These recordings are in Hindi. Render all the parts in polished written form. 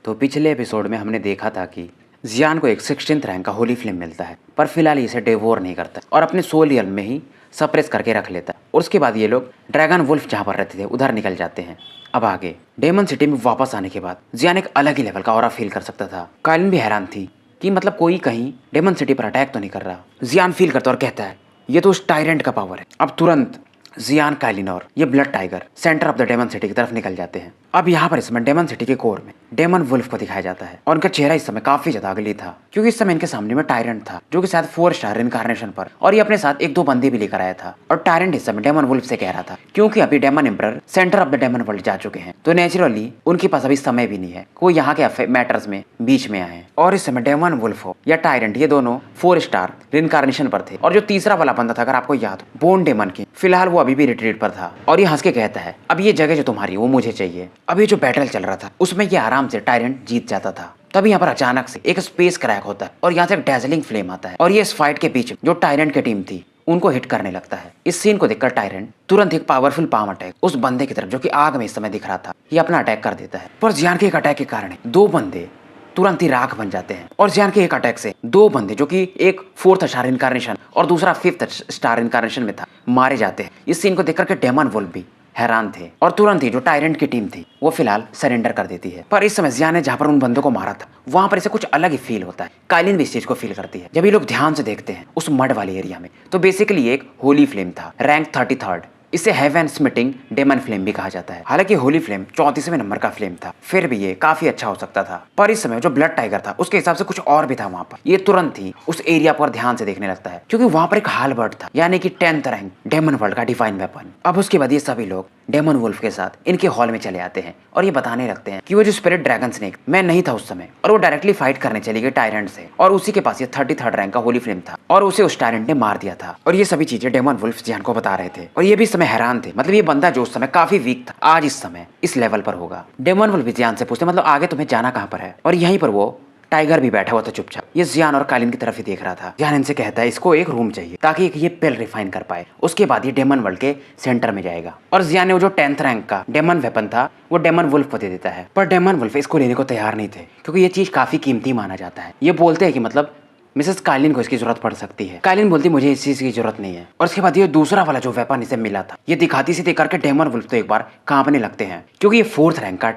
तो पिछले एपिसोड में हमने देखा था कि जियान को एक 16th रैंक का होली फ्लेम मिलता है, पर फिलहाल इसे डेवोर नहीं करता और अपने सोल रियल में ही सप्रेस करके रख लेता है। और उसके बाद ये लोग ड्रैगन वुल्फ जहाँ पर रहते थे उधर निकल जाते हैं। अब आगे डेमन सिटी में वापस आने के बाद जियान एक अलग ही लेवल का ऑरा फील कर सकता था। कालिन भी हैरान थी कि मतलब कोई कहीं डेमन सिटी पर अटैक तो नहीं कर रहा। जियान फील करता और कहता है ये तो उस टायरेंट का पावर है। अब तुरंत जियान, कालिन और ये blood tiger centre of the daemon city की तरफ निकल जाते हैं। अब यहाँ पर इस समय डेमन सिटी के कोर में डेमन वुल्फ को दिखाया जाता है और उनका चेहरा इस समय काफी ज्यादा अगली था, क्योंकि इस समय इनके सामने में टायरेंट था जो कि शायद 4 स्टार इनकार्नेशन पर, और ये अपने साथ 1-2 बंदे भी लेकर आया था। और टायरेंट इस समय डेमन वुल्फ से कह रहा था क्योंकि अभी demon emperor centre of the demon world जा चुके हैं, तो नेचुरली उनके पास अभी समय भी नहीं है कोई यहाँ के मैटर्स में बीच में आए। और इस समय डेमन वुल्फ हो या टायरेंट, ये दोनों 4 स्टार इनकार्नेशन पर थे। और जो तीसरा वाला बंदा था, अगर आपको याद हो, बोन डेमन की, फिलहाल वो अभी भी रिट्रीट पर था। और ये हंस के कहता है अब ये जगह जो तुम्हारी वो मुझे चाहिए। अब ये जो बैटल चल रहा था उसमें ये आराम से टायरेंट जीत जाता था। तभी यहाँ पर अचानक से एक स्पेस क्रैक होता है और यहाँ से एक डैजलिंग फ्लेम आता है और ये इस फाइट के बीच जो टायरेंट की टीम थी उनको हिट करने लगता है। इस सीन को देखकर टायरेंट तुरंत एक पावरफुल पाम अटैक उस बंदे की तरफ जो कि आग में इस समय दिख रहा था, ये अपना अटैक कर देता है। पर जियान के एक अटैक के कारण 2 बंदे तुरंत ही राख बन जाते हैं और जियान के एक अटैक से 2 बंदे जो कि एक 4th स्टार इनकार्नेशन और दूसरा 5th स्टार इनकार्नेशन में था मारे जाते हैं। इस सीन को देखकर के डेमन वुल्फ भी हैरान थे और तुरंत ही जो टायरेंट की टीम थी वो फिलहाल सरेंडर कर देती है। पर इस समय जियान ने जहाँ पर उन बंदों को मारा था वहां पर इसे कुछ अलग ही फील होता है। कालिन भी इस चीज को फील करती है। जब ये लोग ध्यान से देखते हैं उस मड वाले एरिया में, तो बेसिकली एक होली फ्लेम था, रैंक 33rd। इसे हेवन स्मिटिंग डेमन फ्लेम भी कहा जाता है। हालांकि होली फ्लेम 34वें नंबर का फ्लेम था, फिर भी ये काफी अच्छा हो सकता था। पर इस समय जो ब्लड टाइगर था उसके हिसाब से कुछ और भी था वहां पर। ये तुरंत ही उस एरिया पर ध्यान से देखने लगता है क्योंकि वहां पर एक हालबर्ड था, यानी कि 10th रैंक डेमन वर्ल्ड का डिवाइन वेपन। अब उसके बाद ये सभी लोग डेमन वुल्फ के साथ इनके हॉल में चले आते हैं और ये बताने लगते हैं कि वो जो स्पिरिट ड्रैगन स्नेक, मैं नहीं था उस समय, और वो डायरेक्टली फाइट करने चली गई टायरेंट से और उसी के पास ये 33rd रैंक का होली फ्लेम था और उसे उस टायरेंट ने मार दिया था। और ये सभी चीजें डेमन वुल्फ जियान को बता रहे थे और ये भी इस समय हैरान थे। मतलब ये बंदा जो उस समय काफी वीक था आज इस समय इस लेवल पर होगा। डेमन वुल्फ जियान से पूछते मतलब आगे तुम्हें जाना कहाँ पर है, और यहीं पर वो टाइगर भी बैठा हुआ था चुपचाप। ये जियान और कालिन की तरफ ही देख रहा था। जियान इनसे कहता है इसको एक रूम चाहिए ताकि ये पिल रिफाइन कर पाए, उसके बाद ये डेमन वर्ल्ड के सेंटर में जाएगा। और जियान ने वो जो 10th रैंक का डेमन वेपन था वो डेमन वुल्फ को दे देता है। पर डेमन वुल्फ इसको लेने को तैयार नहीं थे क्योंकि ये चीज काफी कीमती माना जाता है। ये बोलते हैं कि मतलब मिसेस कालिन को इसकी जरूरत पड़ सकती है। कालिन बोलती मुझे इस चीज की जरूरत नहीं है। और उसके बाद ये दूसरा वाला जो वेपन इसे मिला था ये दिखाती सी करके डेमन वुल्फ तो एक बार कांपने लगते हैं क्योंकि ये 4th रैंक का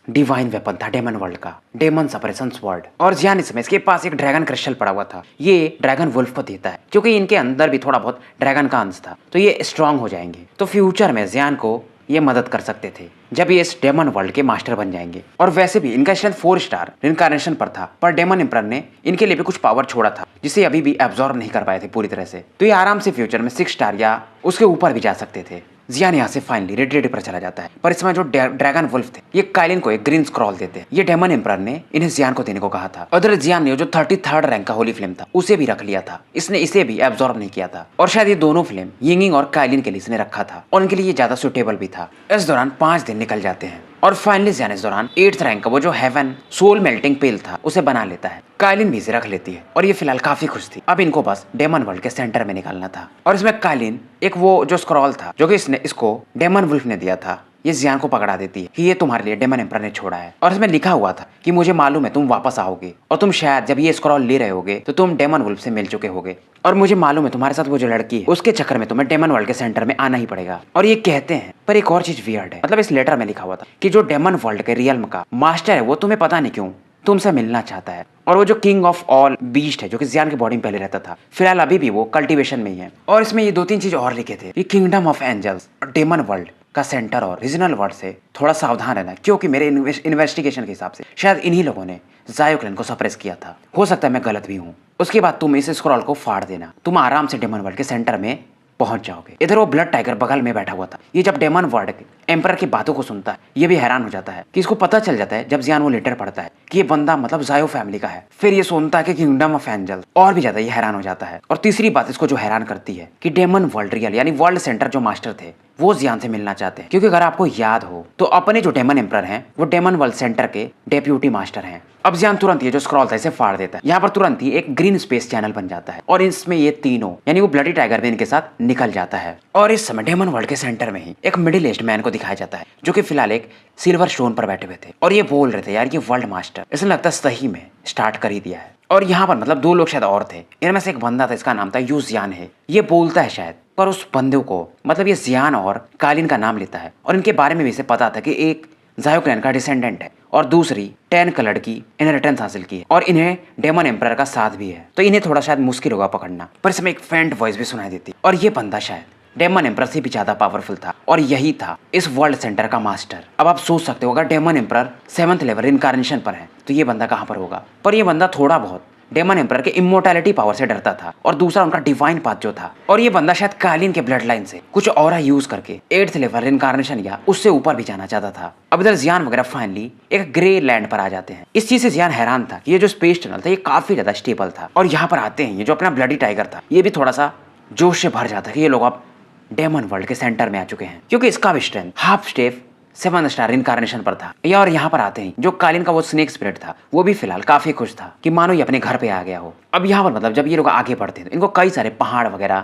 डिवाइन वेपन था डेमन वर्ल्ड का, डेमन सपरेशन स्वॉर्ड। और जियान इसमें इसके पास एक ड्रैगन क्रिस्टल पड़ा हुआ था, ये ड्रैगन वुल्फ को देता है क्योंकि इनके अंदर भी थोड़ा बहुत ड्रैगन का अंश था, तो ये स्ट्रांग हो जाएंगे। तो फ्यूचर में जियान को ये मदद कर सकते थे जब ये इस डेमन वर्ल्ड के मास्टर बन जाएंगे। और वैसे भी इनका स्ट्रेंथ 4 स्टार इनकार्नेशन पर था, पर डेमन एम्परर ने इनके लिए भी कुछ पावर छोड़ा था जिसे अभी भी एब्जॉर्ब नहीं कर पाए थे पूरी तरह से। तो ये आराम से फ्यूचर में 6 स्टार या उसके ऊपर भी जा सकते थे। जियान यहाँ से फाइनली रिट्रीट पर चला जाता है। पर इसमें जो ड्रैगन वुल्फ थे ये कालिन को एक ग्रीन स्क्रॉल देते हैं। ये डेमन एम्परर ने इन्हें जियान को देने को कहा था। उधर जियान ने जो 33rd रैंक का होली फ्लेम था उसे भी रख लिया था, इसने इसे भी एब्जॉर्ब नहीं किया था। और शायद ये दोनों फ्लेम यिंगिंग और कालिन के लिए इसने रखा था और इनके लिए ज्यादा सुटेबल भी था। इस दौरान 5 दिन निकल जाते हैं और फाइनली जियान इस दौरान 8th रैंक का वो जो हेवन सोल मेल्टिंग पिल था उसे बना लेता है। कालिन भी इसे रख लेती है और ये फिलहाल काफी खुश थी। अब इनको बस डेमन वर्ल्ड के सेंटर में निकलना था। और इसमें कालिन एक वो जो स्क्रॉल था जो कि इसको डेमन वुल्फ ने दिया था, ये जियान को पकड़ा देती है कि ये तुम्हारे लिए डेमन एम्परर ने छोड़ा है। और इसमें लिखा हुआ था कि मुझे मालूम है तुम वापस आओगे और तुम शायद जब ये स्क्रॉल ले रहे होगे तो तुम डेमन वुल्फ से मिल चुके होगे, और मुझे मालूम है तुम्हारे साथ वो जो लड़की है उसके चक्कर में तुम्हें डेमन वर्ल्ड के सेंटर में आना ही पड़ेगा। और ये कहते हैं, पर एक और चीज वियर्ड है, मतलब इस लेटर में लिखा हुआ था कि जो डेमन वर्ल्ड के रियल्म का मास्टर है वो तुम्हें पता नहीं क्यों तुमसे मिलना चाहता है। और वो जो किंग ऑफ ऑल बीस्ट है जो कि जियान के बॉडी में पहले रहता था, फिलहाल अभी भी वो कल्टीवेशन में ही है। और इसमें ये 2-3 चीज और लिखे थे, ये किंगडम ऑफ एंजल्स और डेमन वर्ल्ड का सेंटर और रीजनल वर्ल्ड से थोड़ा सावधान रहना, क्योंकि मेरे इन्वेस्टिगेशन के हिसाब से शायद इन्हीं लोगों ने जायोक्लिन को सप्रेस किया था। हो सकता है मैं गलत भी हूँ। उसके बाद तुम इस स्क्रॉल को फाड़ देना, तुम आराम से डेमन वर्ल्ड के सेंटर में पहुंच जाओगे। इधर वो ब्लड टाइगर बगल में बैठा हुआ था। ये जब डेमन वर्ल्ड के एम्परर की बातों को सुनता है ये भी हैरान हो जाता है कि इसको पता चल जाता है जब जियान वो लेटर पढ़ता है कि ये बंदा मतलब जायो फैमिली का है। फिर ये सुनता है कि किंगडम ऑफ एंजल, और भी ज्यादा ये हैरान हो जाता है। और तीसरी बात इसको जो हैरान करती है कि डेमन वर्ल्ड रियल यानी वर्ल्ड सेंटर जो मास्टर थे वो जियान से मिलना चाहते हैं, क्योंकि अगर आपको याद हो तो अपने जो डेमन एम्परर हैं वो डेमन वर्ल्ड सेंटर के डेप्यूटी मास्टर हैं। अब जियान तुरंत ये जो स्क्रॉल था इसे फाड़ देता है। यहाँ पर तुरंत ही एक ग्रीन स्पेस चैनल बन जाता है और इसमें ये तीनों यानी वो ब्लडी टाइगर भी इनके साथ निकल जाता है। और इस समय डेमन वर्ल्ड के सेंटर में ही एक मिडिल एज्ड मैन को दिखाया जाता है जो कि फिलहाल एक सिल्वर स्टोन पर बैठे हुए थे और ये बोल रहे थे यार ये वर्ल्ड मास्टर इसने लगता है सही में स्टार्ट कर ही दिया है। और यहाँ पर मतलब 2 लोग शायद और थे, इनमें से एक बंदा था, इसका नाम था यू जियान है। ये बोलता है शायद, पर उस बंदे को मतलब ये जियान और कालिन का नाम लेता है और इनके बारे में भी इसे पता था कि एक जायो क्लैन का डिसेंडेंट है और दूसरी 10 कलर की इनहेरिटेंस हासिल की है और इन्हें डेमन एम्परर का साथ भी है, तो इन्हें थोड़ा शायद मुश्किल होगा पकड़ना। पर इसमें एक फेंट वॉइस भी सुनाई देती और ये बंदा शायद डेमन एम्परर से भी ज्यादा पावरफुल था और यही था इस वर्ल्ड सेंटर का मास्टर। अब आप सोच सकते हो अगर daemon emperor 7th level incarnation पर है तो ये बंदा कहाँ पर होगा। पर ये बंदा थोड़ा बहुत डेमन एम्परर के इमोर्टैलिटी पावर से डरता था और दूसरा उनका डिवाइन पाथ जो था। और ये बंदा शायद कालिन के ब्लड लाइन से कुछ और यूज करके 8th लेवल इनकार्नेशन या उससे ऊपर भी जाना चाहता था। अब इधर जियान वगैरह फाइनली एक ग्रे लैंड पर आ जाते हैं। इस चीज से जियान हैरान था कि ये जो स्पेस टनल था ये काफी ज्यादा स्टेबल था और यहाँ पर आते हैं ये जो अपना ब्लडी टाइगर था ये भी थोड़ा सा जोश से भर जाता है कि ये लोग अब डेमन वर्ल्ड के सेंटर में आ चुके हैं, क्योंकि इसका भी strength half step 7 star incarnation पर था। और यहाँ पर आते हैं जो कालिन का वो स्नेक स्पिरिट था वो भी फिलहाल काफी खुश था कि मानो ये अपने घर पे आ गया हो। अब यहाँ पर मतलब जब ये लोग आगे बढ़ते हैं तो इनको कई सारे पहाड़ वगैरह,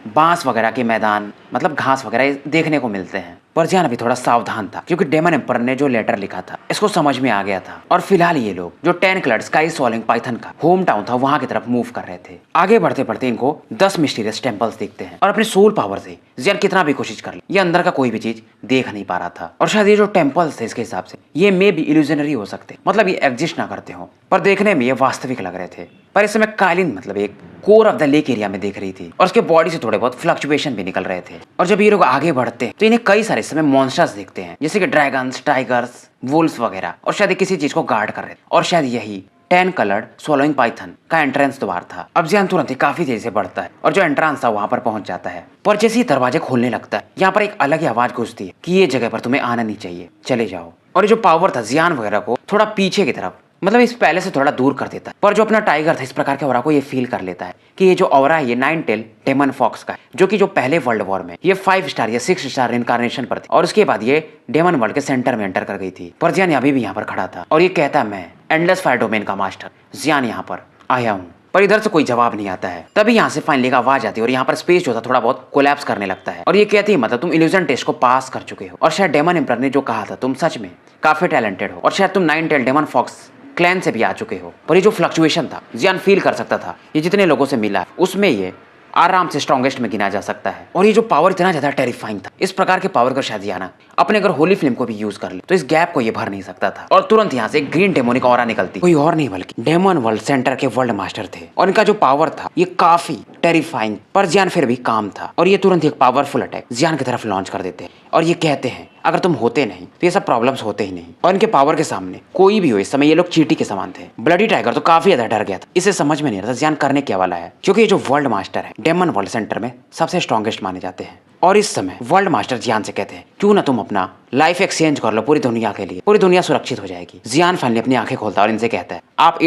बांस वगैरह के मैदान, मतलब घास वगैरह देखने को मिलते हैं। पर जियान अभी थोड़ा सावधान था क्योंकि डेमन एम्परर ने जो लेटर लिखा था इसको समझ में आ गया था और फिलहाल ये लोग जो 10 कलर्ड स्काई सॉलिंग पाइथन का होम टाउन था वहां की तरफ मूव कर रहे थे। आगे बढ़ते बढ़ते इनको 10 मिस्टीरियस टेम्पल्स दिखते हैं और अपने सोल पावर से जियान कितना भी कोशिश कर ले ये अंदर का कोई भी चीज देख नहीं पा रहा था। और शायद ये जो टेम्पल्स थे इसके हिसाब से ये मे भी इल्यूजनरी हो सकते, मतलब ये एग्जिस्ट ना करते हो, पर देखने में ये वास्तविक लग रहे थे। पर इस समय कालिन मतलब एक core of the lake area में देख रही थी और उसके बॉडी से थोड़े बहुत फ्लक्चुएशन भी निकल रहे थे। और जब ये लोग आगे बढ़ते हैं तो इन्हें कई सारे इस समय मॉन्स्टर्स दिखते हैं जैसे कि ड्रैगन्स, टाइगर्स, वुल्फ्स वगैरह, और शायद किसी चीज को गार्ड कर रहे थे और शायद यही 10 कलर्ड स्वॉलोइंग पाइथन का एंट्रेंस द्वार था। अब जियान तुरंत ही काफी तेजी से बढ़ता है और जो एंट्रेंस था वहां पर पहुंच जाता है। पर जैसे ही दरवाजे खोलने लगता है यहाँ पर एक अलग ही आवाज गूंजती है कि ये जगह पर तुम्हें आना नहीं चाहिए, चले जाओ। और ये जो पावर था जियान वगैरह को थोड़ा पीछे की तरफ, मतलब इस पहले से थोड़ा दूर कर देता है। पर जो अपना टाइगर था इस प्रकार के ऑरा को ये फील कर लेता है कि ये जो ऑरा है ये 9 टेल डेमन फॉक्स का है, जो कि जो पहले वर्ल्ड वॉर में ये 5 स्टार या 6 स्टार इनकार्नेशन पर थी और उसके बाद ये डेमन वर्ल्ड के सेंटर में एंटर कर गई थी। पर जियान अभी भी यहाँ पर खड़ा था और ये कहता है मैं एंडलेस फायर डोमेन का मास्टर जियान यहाँ पर आया हूँ। पर इधर से कोई जवाब नहीं आता है। तभी यहाँ से फाइनली एक आवाज आती है और यहाँ पर स्पेस जो था थोड़ा बहुत कोलैप्स करने लगता है और ये कहती है मतलब तुम इल्यूजन टेस्ट को पास कर चुके हो और शायद डेमन एम्परर ने जो कहा था तुम सच में काफी टैलेंटेड हो और शायद तुम 9 टेल डेमन फॉक्स क्लैन से भी आ चुके हो। पर ये जो फ्लक्चुएशन था जियान फील कर सकता था, ये जितने लोगों से मिला उसमें ये आराम से स्ट्रॉन्गेस्ट में गिना जा सकता है। और ये जो पावर इतना ज्यादा टेरिफाइंग था, इस प्रकार के पावर का शायद जियान अपने अगर होली फ्लेम को भी यूज कर ले तो इस गैप को ये भर नहीं सकता था। और तुरंत यहाँ से एक ग्रीन डेमोनिक ऑरा निकलती, कोई और नहीं बल्कि डेमन वर्ल्ड सेंटर के वर्ल्ड मास्टर थे और इनका जो पावर था ये काफी टेरिफाइंग, पर जियान फिर भी काम था और ये तुरंत एक पावरफुल अटैक जियान की तरफ लॉन्च कर देते हैं और ये कहते हैं अगर तुम होते नहीं तो ये सब प्रॉब्लम्स होते ही नहीं। और इनके पावर के सामने कोई भी हो, इस समय ये लोग चींटी के समान थे। ब्लडी टाइगर तो काफी ज्यादा डर गया था, इसे समझ में नहीं रहा जियान करने क्या वाला है, क्योंकि ये जो वर्ल्ड मास्टर है डेमन वर्ल्ड सेंटर में सबसे स्ट्रॉन्गेस्ट माने जाते हैं। और इस समय वर्ल्ड मास्टर जियान से कहते हैं क्यों ना तुम अपना लाइफ एक्सचेंज कर लो पूरी दुनिया के लिए, पूरी दुनिया सुरक्षित हो जाएगी। जियान फाइनली अपनी आंखें खोलता है और इनसे कहता है आप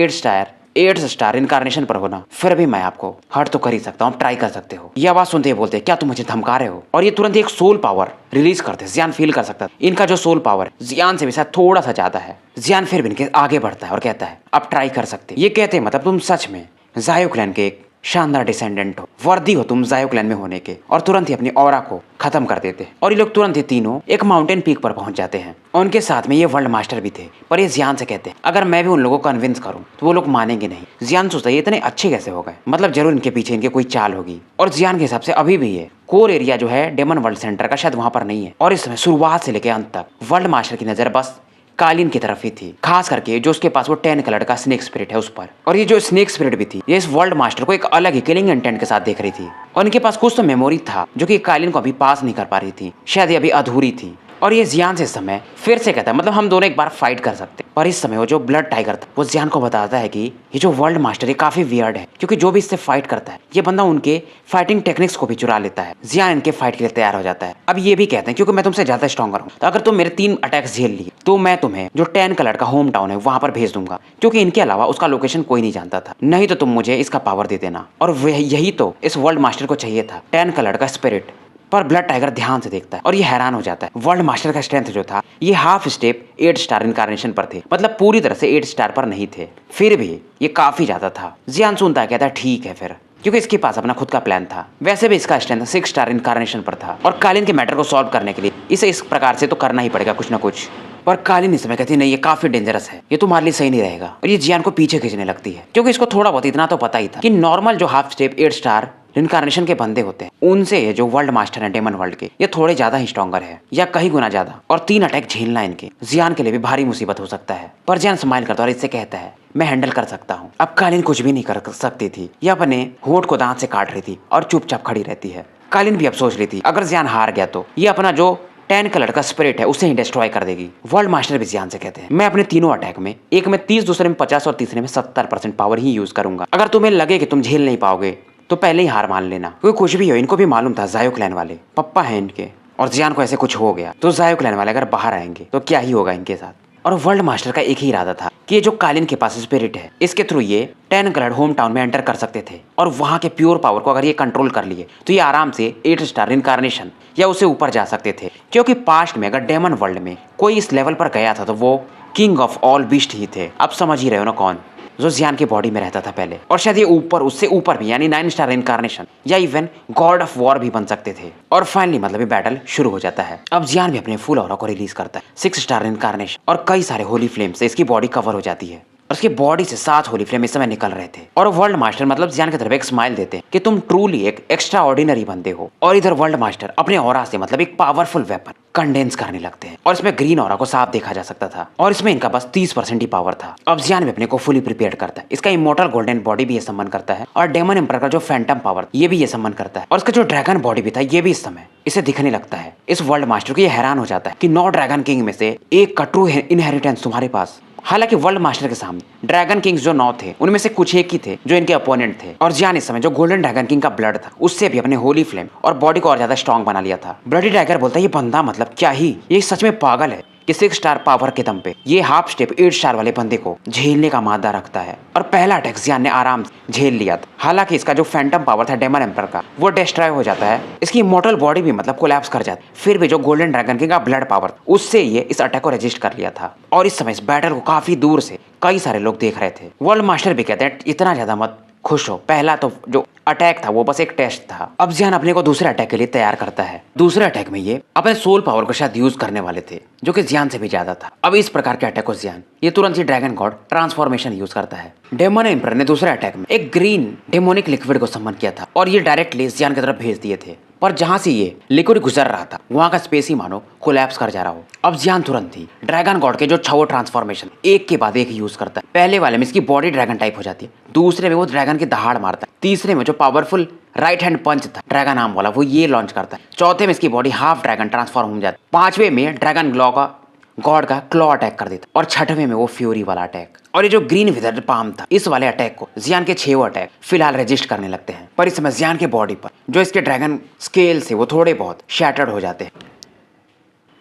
8 स्टार इनकार्नेशन पर हो ना, फिर भी मैं आपको हर्ट तो कर ही सकता हूँ, ट्राई कर सकते हो। ये आवाज सुनते ही बोलते हैं क्या तुम मुझे धमका रहे हो। और ये तुरंत एक सोल पावर रिलीज करते हैं। जियान फील कर सकता है इनका जो सोल पावर जियान से भी शायद थोड़ा सा ज्यादा है। जियान फिर भी इनके आगे बढ़ता है और कहता है आप ट्राई कर सकते। ये कहते हैं मतलब तुम सच में जायो क्लैन के एक शानदार डिसेंडेंट हो, वर्दी हो तुम जायो क्लैन में होने के। और तुरंत ही अपनी ऑरा को खत्म कर देते हैं और ये लोग तुरंत ही तीनों एक माउंटेन पीक पर पहुंच जाते हैं और उनके साथ में ये वर्ल्ड मास्टर भी थे। पर ये जियान से कहते हैं अगर मैं भी उन लोगों को कन्विंस करूं तो वो लोग मानेंगे नहीं। जियान सोचता है ये इतने अच्छे कैसे हो गए, मतलब जरूर इनके पीछे इनके कोई चाल होगी। और जियान के हिसाब से अभी भी ये कोर एरिया जो है डेमन वर्ल्ड सेंटर का शायद वहां पर नहीं है और इस समय शुरुआत से लेकर अंत तक वर्ल्ड मास्टर की नजर बस कालिन की तरफ ही थी, खास करके जो उसके पास वो 10 कलर का स्नेक स्पिरिट है उस पर। और ये जो स्नेक स्पिरिट भी थी ये इस वर्ल्ड मास्टर को एक अलग ही किलिंग इंटेंट के साथ देख रही थी और इनके पास कुछ तो मेमोरी था जो कि कालिन को अभी पास नहीं कर पा रही थी, शायद ये अभी अधूरी थी। और ये जियान से समय फिर से कहता है मतलब हम दोनों एक बार फाइट कर सकते। पर इस समय वो जो ब्लड टाइगर था वो जियान को बताता है कि ये जो वर्ल्ड मास्टर है काफी वियर्ड है, क्योंकि जो भी इससे फाइट करता है ये बंदा उनके फाइटिंग टेक्निक्स को भी चुरा लेता है। जियान इनके फाइट के लिए तैयार हो जाता है। अब ये भी कहते हैं क्योंकि मैं तुमसे ज्यादा स्ट्रॉन्गर हूँ तो अगर तुम मेरे 3 अटैक्स झेल लिए तो मैं तुम्हें जो 10 कलर का होम टाउन है वहां पर भेज दूंगा, क्योंकि इनके अलावा उसका लोकेशन कोई नहीं जानता था। नहीं तो तुम मुझे इसका पावर दे देना। और यही तो इस वर्ल्ड मास्टर को चाहिए था, 10 कलर का स्पिरिट पर ब्लड टाइगर ध्यान से देखता है और ये हैरान हो जाता है। वर्ल्ड मास्टर का स्ट्रेंथ जो था ये हाफ स्टेप 8 स्टार इनकारनेशन पर थे, मतलब पूरी तरह से 8 स्टार पर नहीं थे, फिर भी ये काफी ज्यादा था। जियान सुनता है, कहता है ठीक है फिर, क्योंकि इसके पास अपना खुद का प्लान था। वैसे भी इसका स्ट्रेंथ 6 स्टार इनकारनेशन पर था और कालीन के मैटर को सॉल्व करने के लिए इसे इस प्रकार से तो करना ही पड़ेगा कुछ ना कुछ। पर कालीन इस समय कहती नहीं, ये काफी डेंजरस है, ये तुम्हारे लिए सही नहीं रहेगा, और ये जियान को पीछे खींचने लगती है, क्योंकि इसको थोड़ा बहुत इतना तो पता ही था कि नॉर्मल जो हाफ स्टेप 8 स्टार इनकारनेशन के बंदे होते हैं उनसे ये जो वर्ल्ड मास्टर है डेमन वर्ल्ड के, ये थोड़े ज्यादा ही स्ट्रॉन्गर है, या कहीं गुना ज्यादा, और 3 अटैक झेलना इनके जियान के लिए भी भारी मुसीबत हो सकता है। पर जियान स्माइल करता है और इससे कहता है मैं हैंडल कर सकता हूँ। अब कालीन कुछ भी नहीं कर सकती थी, ये अपने होंठ को दांत से काट रही थी और चुपचाप खड़ी रहती है। कालीन भी अब सोच रही थी अगर जियान हार गया तो ये अपना जो 10 कलर का स्पिरिट है उसे ही डिस्ट्रॉय कर देगी। वर्ल्ड मास्टर भी जियान से कहते हैं मैं अपने तीनों अटैक में, एक में 30, दूसरे में 50 और तीसरे में 70% पावर ही यूज करूंगा। अगर तुम्हें लगे कि तुम झेल नहीं पाओगे तो पहले ही हार मान लेना, क्योंकि कुछ भी हो इनको भी मालूम था जायो क्लैन वाले पप्पा है इनके, और जियान को ऐसे कुछ हो गया तो जायो क्लैन वाले अगर बाहर आएंगे तो क्या ही होगा इनके साथ। और वर्ल्ड मास्टर का एक ही इरादा था कि ये जो कालीन के पास स्पिरिट है इसके थ्रू ये 10 कलर होम टाउन में एंटर कर सकते थे, और वहां के प्योर पावर को अगर ये कंट्रोल कर लिए तो ये आराम से 8 स्टार इनकारनेशन या उससे ऊपर जा सकते थे। क्योंकि पास्ट में अगर डेमन वर्ल्ड में कोई इस लेवल पर गया था तो वो किंग ऑफ ऑल बीस्ट ही थे। अब समझ ही रहे हो ना कौन, जो जियान की बॉडी में रहता था पहले, और शायद ये ऊपर उससे ऊपर भी यानी 9 स्टार इनकारनेशन या इवन गॉड ऑफ वॉर भी बन सकते थे। और फाइनली मतलब ये बैटल शुरू हो जाता है। अब जियान भी अपने फुल ऑरा को रिलीज करता है, 6 स्टार इनकारनेशन और कई सारे होली फ्लेम से इसकी बॉडी कवर हो जाती है, और उसकी बॉडी से 7 होली फ्लेम इस समय निकल रहे थे। और वर्ल्ड मास्टर मतलब जियान की तरफ एक स्माइल देते हैं कि तुम ट्रूली एक एक्स्ट्रा ऑर्डिनरी बंदे हो। और इधर वर्ल्ड मास्टर अपने ऑरा से मतलब एक पावरफुल वेपन कंडेंस करने लगते हैं, और इसमें ग्रीन ऑरा को साफ देखा जा सकता था, और इसमें इनका बस 30% ही पावर था। अब जियान भी अपने को फुली प्रिपेयर करता है, इसका इमोर्टल गोल्डन बॉडी भी ये सम्मान करता है, और डेमन एम्पर का जो फैंटम पावर ये भी ये सम्मान करता है, और इसका जो ड्रैगन बॉडी भी था ये भी इस समय इसे दिखने लगता है। इस वर्ल्ड मास्टर को ये हैरान हो जाता है कि 9 ड्रैगन किंग में से एक का ट्रू इनहेरिटेंस तुम्हारे पास। हालांकि वर्ल्ड मास्टर के सामने ड्रैगन किंग्स जो 9 थे उनमें से कुछ एक ही थे जो इनके अपोनेंट थे, और जियान इस समय जो गोल्डन ड्रैगन किंग का ब्लड था उससे भी अपने होली फ्लेम और बॉडी को और ज्यादा स्ट्रॉन्ग बना लिया था। ब्लडी टाइगर बोलता है ये बंदा मतलब क्या ही, ये सच में पागल है कि 6 स्टार पावर के दम पे ये हाफ स्टेप 8 स्टार वाले बंदे को झेलने का मादा रखता है। और पहला अटैक जियान ने आराम से झेल लिया था। हालांकि इसका जो फैंटम पावर था डेमन एम्पर का वो डिस्ट्रॉय हो जाता है, इसकी इमॉर्टल बॉडी भी मतलब कोलैप्स कर जाती है, फिर भी जो गोल्डन ड्रैगन किंग का ब्लड पावर उससे ये इस अटैक को रजिस्ट कर लिया था। और इस समय इस बैटल को काफी दूर से कई सारे लोग देख रहे थे। वर्ल्ड मास्टर भी कहते हैं इतना ज्यादा मत खुश हो, पहला तो जो अटैक था वो बस एक टेस्ट था। अब जियान अपने को दूसरे अटैक के लिए तैयार करता है। दूसरे अटैक में ये अपने सोल पावर को शायद यूज करने वाले थे, जो कि जियान से भी ज्यादा था। अब इस प्रकार के अटैक को जियान ये तुरंत ही ड्रैगन गॉड ट्रांसफॉर्मेशन यूज करता है। डेमन एम्पर ने दूसरे अटैक में एक ग्रीन डेमोनिक लिक्विड को सम्मन किया था, और ये डायरेक्टली जियान की तरफ भेज दिए थे, पर जहां से ये लिक्विड गुजर रहा था वहां का स्पेस ही मानो कोलैप्स कर जा रहा हो। अब जियान तुरंत ही ड्रैगन गॉड के जो 6 ट्रांसफॉर्मेशन एक के बाद एक यूज करता है। पहले वाले में इसकी बॉडी ड्रैगन टाइप हो जाती है, दूसरे में वो ड्रैगन की दहाड़ मारता है, तीसरे में जो पावरफुल राइट हैंड पंच था ड्रैगन आर्म वाला वो ये लॉन्च करता है, चौथे में इसकी बॉडी हाफ ड्रैगन ट्रांसफॉर्म हो जाती है, पांचवे में ड्रैगन ग्लॉ का गॉड का क्लॉ अटैक कर देता, और छठवें में वो फ्यूरी वाला अटैक। और ये जो ग्रीन विदर्ड पाम था इस वाले अटैक को जियान के 6 अटैक फिलहाल रजिस्ट करने लगते हैं। पर इस समय जियान के बॉडी पर जो इसके ड्रैगन स्केल से वो थोड़े बहुत शैटर्ड हो जाते हैं,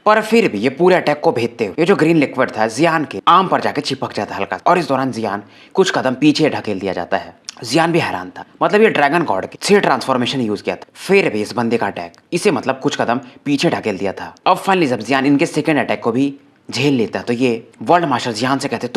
पर फिर भी ये पूरे अटैक को भेजते हुए ये जो ग्रीन लिक्विड था जियान के आर्म पर जाके चिपक जाता है हल्का, और इस दौरान जियान कुछ कदम पीछे ढकेल दिया जाता है। जियान भी हैरान था, मतलब ये ड्रैगन गॉड के 6 ट्रांसफॉर्मेशन यूज किया था, फिर भी इस बंदे का अटैक इसे मतलब कुछ कदम पीछे ढकेल दिया था। अब फाइनली जब जियान इनके सेकंड अटैक को भी झेल लेता तो ये वर्ल्ड मास्टर जियान से कहते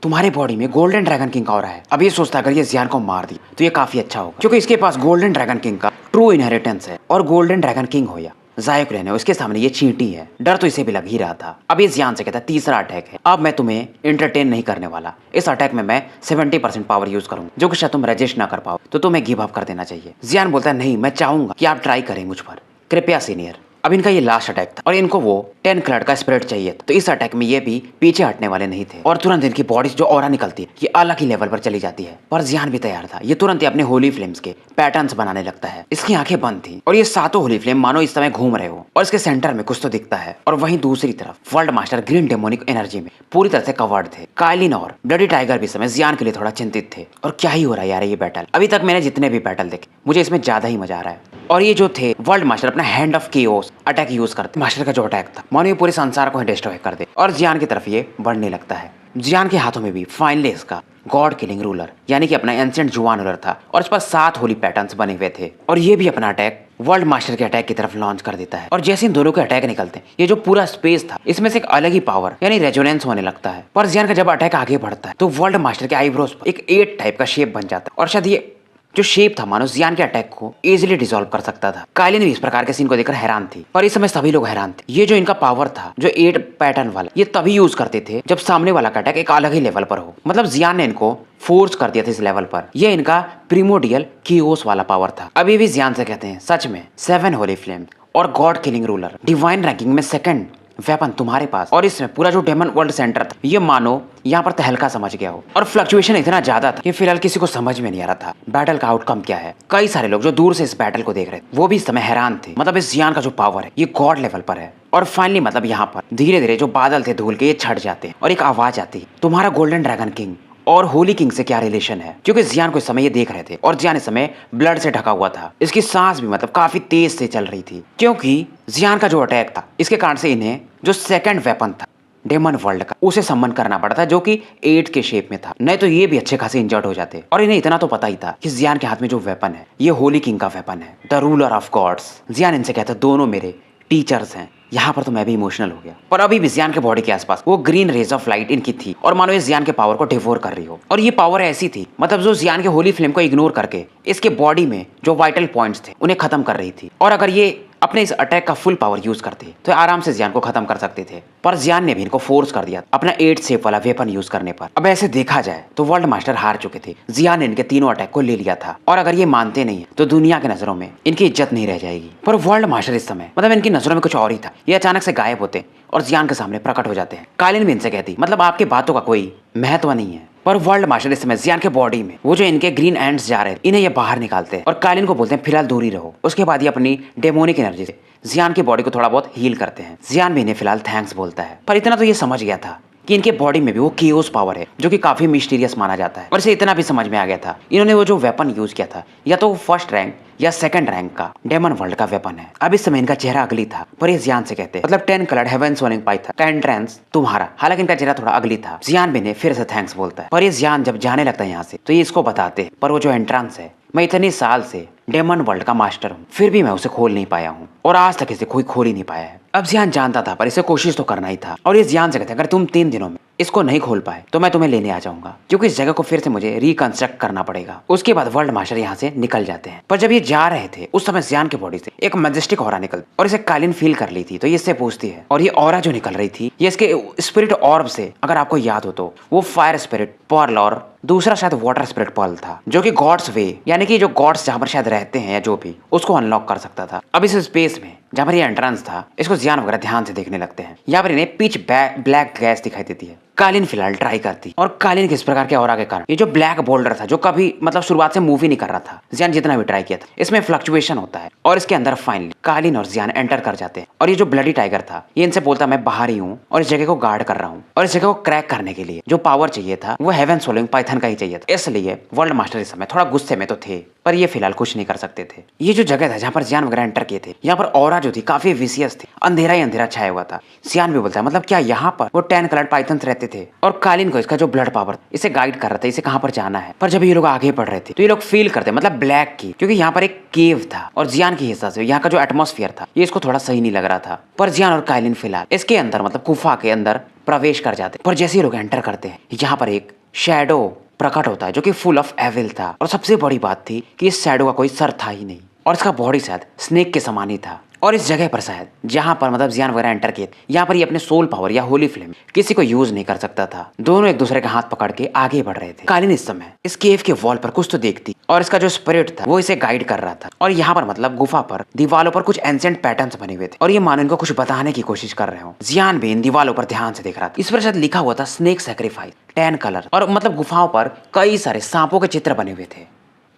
तुम्हारे बॉडी में गोल्डन ड्रैगन किंग का ऑरा है। अब ये सोचता अगर ये जियान को मार दी तो ये काफी अच्छा होगा, क्योंकि इसके पास गोल्डन ड्रैगन किंग का ट्रू इनहेरिटेंस है, और गोल्डन ड्रैगन किंग हो या जायो क्लैन है उसके सामने ये चींटी है। डर तो इसे भी लग ही रहा था। अब ये जियान से कहता है तीसरा अटैक है, अब मैं तुम्हें एंटरटेन नहीं करने वाला, इस अटैक में मैं 70% पावर यूज करूंगा, जो कि शायद तुम रजिस्ट ना कर पाओ तो तुम्हें गिव अप कर देना चाहिए। जियान बोलता है नहीं, मैं चाहूंगा कि आप ट्राई करें मुझ पर, कृपया सीनियर। अब इनका ये लास्ट अटैक था और इनको वो 10 कलर का स्पिरिट चाहिए था, तो इस अटैक में ये भी पीछे हटने वाले नहीं थे, और तुरंत इनकी बॉडी जो ऑरा निकलती है ये अलग ही लेवल पर चली जाती है। पर जियान भी तैयार था, ये तुरंत ही अपने होली फ्लेम्स के पैटर्न्स बनाने लगता है। इसकी आंखें बंद थी और ये 7 होली फ्लेम मानो इस समय घूम रहे हो, और इसके सेंटर में कुछ तो दिखता है, और वहीं दूसरी तरफ world master green demonic energy में पूरी तरह से कवर्ड थे। काइलिन और ब्लडी टाइगर भी समय जियान के लिए थोड़ा चिंतित थे, और क्या ही हो रहा है यार ये बैटल। अभी तक मैंने जितने भी बैटल देखे मुझे इसमें ज्यादा ही मजा आ रहा है। और ये जो थे वर्ल्ड मास्टर अपना hand of chaos attack use करते। मास्टर का जो अटैक था मानो ये पूरे संसार को डिस्ट्रॉय कर दे और जियान की तरफ ये बढ़ने लगता है। जियान के हाथों में भी फाइनली इसका गॉड किलिंग रूलर यानी कि अपना एंशिएंट जुआन रूलर था और इस पर 7 होली पैटर्न्स बने हुए थे और ये भी अपना अटैक वर्ल्ड मास्टर के अटैक की तरफ लॉन्च कर देता है। और जैसे इन दोनों के अटैक निकलते हैं ये जो पूरा स्पेस था इसमें से एक अलग ही पावर यानी रेजोनेंस होने लगता है। पर जियान का जब अटैक आगे बढ़ता है तो वर्ल्ड मास्टर के आईब्रोज पर एक 8 टाइप का शेप बन जाता है और शायद ये जो शेप था मानो जियान के अटैक को इजीली डिसॉल्व कर सकता था। काइलिन भी इस प्रकार के सीन को देखकर हैरान थी और इस समय सभी लोग हैरान थे। ये जो इनका पावर था जो 8 पैटर्न वाला ये तभी यूज करते थे जब सामने वाला का अटैक एक अलग ही लेवल पर हो। मतलब जियान ने इनको फोर्स कर दिया था इस लेवल पर। यह इनका प्रिमोडियल कियोस वाला पावर था। अभी भी जियान से कहते हैं सच में 7 होली फ्लेम और God killing ruler divine ranking में सेकंड वेपन तुम्हारे पास और इसमें पूरा जो डेमन वर्ल्ड सेंटर था ये मानो यहाँ पर तहलका समझ गया हो। और फ्लक्चुएशन इतना ज्यादा था कि फिलहाल किसी को समझ में नहीं आ रहा था बैटल का आउटकम क्या है। कई सारे लोग जो दूर से इस बैटल को देख रहे थे वो भी इस समय हैरान थे। मतलब इस जियान का जो पावर है ये गॉड लेवल पर है। और फाइनली मतलब यहाँ पर धीरे धीरे जो बादल थे धूल के ये छट जाते हैं और एक आवाज आती है तुम्हारा गोल्डन ड्रैगन किंग और होली किंग से क्या रिलेशन है। क्योंकि जियान को इस समय ये देख रहे थे और जियान इस समय ब्लड से ढका हुआ था। इसकी सांस भी मतलब काफी तेज से चल रही थी क्योंकि जियान का जो अटैक था इसके कारण से इन्हें जो सेकंड वेपन था डेमन वर्ल्ड का उसे सम्मन करना पड़ा था जो कि 8 के शेप में था। नहीं तो ये भी अच्छे खासे इंजर्ड हो जाते। और इन्हें इतना तो पता ही था कि जियान के हाथ में जो वेपन है ये होली किंग का वेपन है द रूलर ऑफ गॉड्स। जियान इनसे कहता दोनों मेरे टीचर्स हैं। यहाँ पर तो मैं भी इमोशनल हो गया। पर अभी भी जियान के बॉडी के आसपास वो ग्रीन रेज ऑफ लाइट इनकी थी और मानो ये जियान के पावर को डिवोर कर रही हो। और ये पावर ऐसी थी मतलब जो जियान के होली फ्लेम को इग्नोर करके इसके बॉडी में जो वाइटल पॉइंट्स थे उन्हें खत्म कर रही थी। और अगर ये अपने इस अटैक का फुल पावर यूज करते तो आराम से जियान को खत्म कर सकते थे। पर जियान ने भी इनको फोर्स कर दिया अपना 8 शेप वाला वेपन यूज करने पर। अब ऐसे देखा जाए तो वर्ल्ड मास्टर हार चुके थे। जियान ने इनके तीनों अटैक को ले लिया था और अगर ये मानते नहीं है तो दुनिया की नजरों में इनकी इज्जत नहीं रह जाएगी। पर वर्ल्ड मास्टर इस समय मतलब इनकी नजरों में कुछ और ही था। ये अचानक से गायब होते और जियान के सामने प्रकट हो जाते हैं। काइलिन भी इनसे कहती मतलब आपकी बातों का कोई महत्व नहीं है। पर वर्ल्ड मास्टर इस समय जियान के बॉडी में वो जो इनके ग्रीन एंड्स जा रहे हैं इन्हें ये बाहर निकालते हैं और काइलिन को बोलते हैं फिलहाल दूर ही रहो। उसके बाद ये अपनी डेमोनिक एनर्जी से जियान की बॉडी को थोड़ा बहुत हील करते हैं। जियान भी इन्हें फिलहाल थैंक्स बोलता है। पर इतना तो ये समझ गया था कि इनके बॉडी में भी वो कियोस पावर है जो कि काफी मिस्टीरियस माना जाता है। और इसे इतना भी समझ में आ गया था इन्होंने वो जो वेपन यूज किया था या तो वो फर्स्ट रैंक या सेकंड रैंक का डेमन वर्ल्ड का वेपन है। अब इस समय इनका चेहरा अगली था पर ये जियान से कहते मतलब 10 कलर्ड हेवन सोनिंग पाइथन का एंट्रेंस तुम्हारा। हालांकि इनका चेहरा थोड़ा अगली था। जियान भी ने फिर से थैंक्स बोलता है। पर ये जियान जब जाने लगता है यहाँ से तो ये इसको बताते हैं पर वो जो एंट्रेंस है मैं इतने साल से डेमन वर्ल्ड का मास्टर हूँ फिर भी मैं उसे खोल नहीं पाया हूँ और आज तक इसे कोई खोल ही नहीं पाया है। अब जियान जानता था पर इसे कोशिश तो करना ही था। और ये जियान से कहते अगर तुम 3 दिनों में इसको नहीं खोल पाए तो मैं तुम्हें लेने आ जाऊंगा क्योंकि इस जगह को फिर से मुझे रिकंस्ट्रक्ट करना पड़ेगा। उसके बाद वर्ल्ड मास्टर यहाँ से निकल जाते हैं। पर जब ये जा रहे थे उस समय जियान के बॉडी से एक मैजेस्टिक ऑरा निकल और इसे काइलिन फील कर ली थी। तो ये इससे पूछती है और ये ऑरा जो निकल रही थी ये इसके स्पिरिट ऑर्ब से अगर आपको याद हो तो वो फायर स्पिरिट पर्ल और दूसरा शायद वाटर स्पिरिट पर्ल था जो कि गॉड्स वे यानी कि जो गॉड्स जहां पर शायद रहते हैं या जो भी उसको अनलॉक कर सकता था। अब इस स्पेस में जहां पर ये एंट्रेंस था इसको जियान वगैरह ध्यान से देखने लगते हैं। यहाँ पर इन्हें पिच ब्लैक गैस दिखाई देती है। काइलिन फिलहाल ट्राई करती और काइलिन किस प्रकार के ऑरा के कारण ये जो ब्लैक बोल्डर था जो कभी मतलब शुरुआत से मूव ही नहीं कर रहा था जियान जितना भी ट्राई किया था इसमें फ्लक्चुएशन होता है और इसके अंदर फाइनली काइलिन और जियान एंटर कर जाते हैं। और ये जो ब्लडी टाइगर था ये इनसे बोलता मैं बाहर ही हूँ और इस जगह को गार्ड कर रहा हूँ और इस जगह को क्रैक करने के लिए जो पावर चाहिए था वो हेवन सोलिंग पाइथन का ही चाहिए था। इसलिए वर्ल्ड मास्टर इस समय थोड़ा गुस्से में तो थे पर ये फिलहाल कुछ नहीं कर सकते थे। ये जो जगह था जहाँ पर जियान वगैरह एंटर किए थे यहाँ पर ऑरा जो थी काफी विशियस थी। अंधेरा ही अंधेरा छाया हुआ था। जियान भी बोलता है मतलब क्या यहाँ पर वो 10 कलर्ड पाइथन्स रहते थे और काइलिन को इसका जो ब्लड पावर इसे गाइड कर रहा था इसे कहाँ पर जाना है। पर जब ये लोग आगे बढ़ रहे थे तो ये लोग फील करते मतलब ब्लैक की क्योंकि यहाँ पर एक केव था और जियान के हिसाब से यहाँ का जो एटमॉस्फेयर था ये इसको थोड़ा सही नहीं लग रहा था। पर जियान और काइलिन फिलहाल इसके अंदर मतलब गुफा के अंदर प्रवेश कर जाते। पर जैसे ही लोग एंटर करते हैं यहाँ पर एक शैडो प्रकट होता है जो कि फुल ऑफ एविल था। और सबसे बड़ी बात थी कि इस शैडो का कोई सर था ही नहीं और इसका बॉडी शायद स्नेक के समान ही था। और इस जगह पर शायद जहां पर मतलब जियान वगैरह एंटर किए यहाँ पर ये अपने सोल पावर या होली फ्लेम किसी को यूज नहीं कर सकता था। दोनों एक दूसरे के हाथ पकड़ के आगे बढ़ रहे थे। काइलिन इस समय इस केव के वॉल पर कुछ तो देखती और इसका जो स्पिरिट था वो इसे गाइड कर रहा था। और यहाँ पर मतलब गुफा पर दीवारों पर कुछ एंशिएंट पैटर्न्स बने हुए थे और ये मानो इनको कुछ बताने की कोशिश कर रहे हो। जियान भी इन दीवारों पर ध्यान से देख रहा था। इस पर शायद लिखा हुआ था स्नेक सैक्रिफाइस 10 कलर और मतलब गुफाओं पर कई सारे सांपों के चित्र बने हुए थे।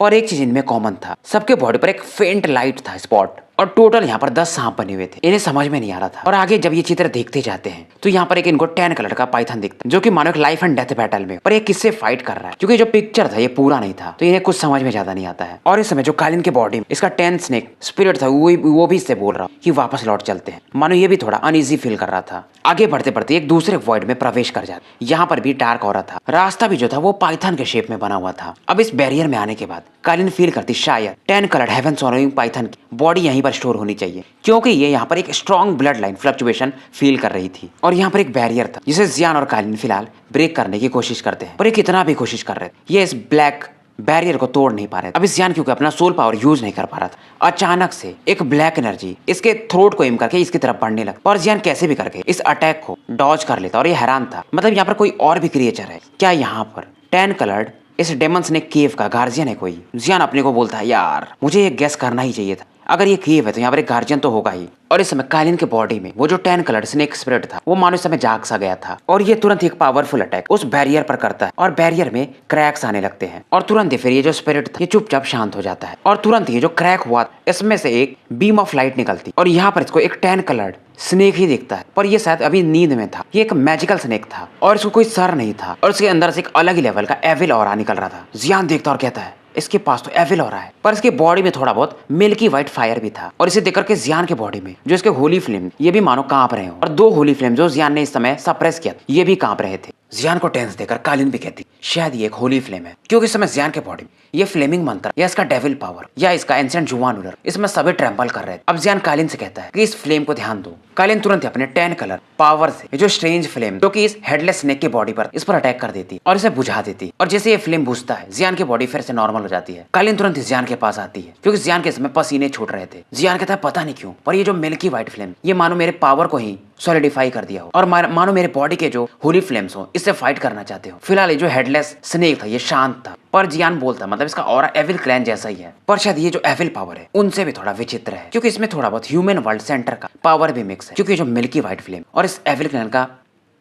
और एक चीज इनमें कॉमन था सबके बॉडी पर एक फेंट लाइट था स्पॉट और टोटल यहाँ पर 10 सांप बने हुए थे। इन्हें समझ में नहीं आ रहा था। और आगे जब ये चित्र देखते जाते हैं तो यहाँ पर एक इनको 10 कलर का पाइथन दिखता है, जो कि मानो एक लाइफ एंड डेथ बैटल में पर ये किससे फाइट कर रहा है, क्योंकि जो पिक्चर था ये पूरा नहीं था, तो इन्हें कुछ समझ में ज्यादा नहीं आता है। और इस समय जो कालिन के बॉडी में इसका 10 स्नेक स्पिरिट था वो भी इससे बोल रहा कि वापस लौट चलते हैं। मानो ये भी थोड़ा अनईजी फील कर रहा था। आगे बढ़ते बढ़ते एक दूसरे वॉइड में प्रवेश कर जाते। यहाँ पर भी डार्क हो रहा था। रास्ता भी जो था वो पाइथन के शेप में बना हुआ था। अब इस बैरियर में आने के बाद कालिन फील करती शायद 10 कलर हेवन सोलोइंग पाइथन की बॉडी यहीं पर स्टोर होनी चाहिए, क्योंकि ये यहाँ पर एक strong blood line fluctuation feel कर रही थी। और यहाँ पर एक बैरियर था जिसे जियान और कालिन फिलहाल ब्रेक करने की कोशिश करते हैं, पर ये कितना भी कोशिश कर रहे थे ये इस ब्लैक बैरियर को तोड़ नहीं पा रहे। अब इस जियान क्योंकि अपना सोल पावर यूज नहीं कर पा रहा था, अचानक से एक ब्लैक एनर्जी इसके थ्रोट को एम करके इसकी तरफ बढ़ने लगा। और जियान कैसे भी करके इस अटैक को डॉज कर लेता। और ये हैरान था, मतलब यहाँ पर कोई और भी क्रिएचर है क्या? यहाँ पर 10 कलर्ड इस डेमन स्नेक केव का गार्जियन है कोई? जियान अपने को बोलता है यार मुझे ये गेस करना ही चाहिए था, अगर ये केव है तो यहाँ पर एक गार्जियन तो होगा ही। और इस समय कालिन के बॉडी में वो जो 10 कलर स्नेक स्पिरिट था वो मानो इस समय जाग सा गया था। और ये तुरंत एक पावरफुल अटैक उस बैरियर पर करता है और बैरियर में क्रैक्स आने लगते हैं। और तुरंत ही फिर ये जो स्पिरिट था ये चुपचाप शांत हो जाता है। और तुरंत ये जो क्रैक हुआ इसमें से एक बीम ऑफ लाइट निकलती और यहाँ पर इसको एक 10 कलर्ड स्नेक ही दिखता है, पर ये शायद अभी नींद में था। ये एक मैजिकल स्नेक था और इसको कोई सर नहीं था और इसके अंदर से एक अलग ही लेवल का एविल ऑरा निकल रहा था। जियान देखता और कहता है इसके पास तो एविल हो रहा है, पर इसके बॉडी में थोड़ा बहुत मिल्की व्हाइट फायर भी था। और इसे देखकर के जियान के बॉडी में जो इसके होली फ्लेम ये भी मानो कांप रहे हो। और 2 होली फ्लेम जो जियान ने इस समय सप्रेस किया ये भी कांप रहे थे। जियान को टेंस देकर कालिन भी कहती शायद ये एक होली फ्लेम है, क्योंकि इस समय जियान के बॉडी में ये फ्लेमिंग मंत्र या इसका डेविल पावर या इसका एंसेंट जुवान रूलर इसमें सभी ट्रैम्पल कर रहे थे। अब जियान कालिन से कहता है कि इस फ्लेम को ध्यान दो। कालिन तुरंत अपने 10 कलर पावर से जो स्ट्रेंज फ्लेम जो कि इस हेडलेस स्नेक के बॉडी पर इस पर अटैक कर देती और इसे बुझा देती। और जैसे ये फ्लेम बुझता है जियान की बॉडी फिर से नॉर्मल हो जाती है। कालिन तुरंत जियान के पास आती है, क्योंकि जियान के समय पसीने छूट रहे थे। जियान कहता है पता नहीं क्यों, पर ये जो मिल्की व्हाइट फ्लेम ये मानो मेरे पावर को ही सॉलिडिफाई कर दिया हो और मानो मेरे बॉडी के जो होली फ्लेम्स हो इससे फाइट करना चाहते हो। फिलहाल ये जो हेडलेस स्नेक था ये शांत था, पर जियान बोलता मतलब इसका ऑरा एविल क्लैन जैसा ही है, पर शायद ये जो एविल पावर है उनसे भी थोड़ा विचित्र है, क्योंकि इसमें थोड़ा बहुत ह्यूमन वर्ल्ड सेंटर का पावर भी मिक्स है। क्योंकि जो मिल्की व्हाइट फ्लेम और इस एविल क्लैन का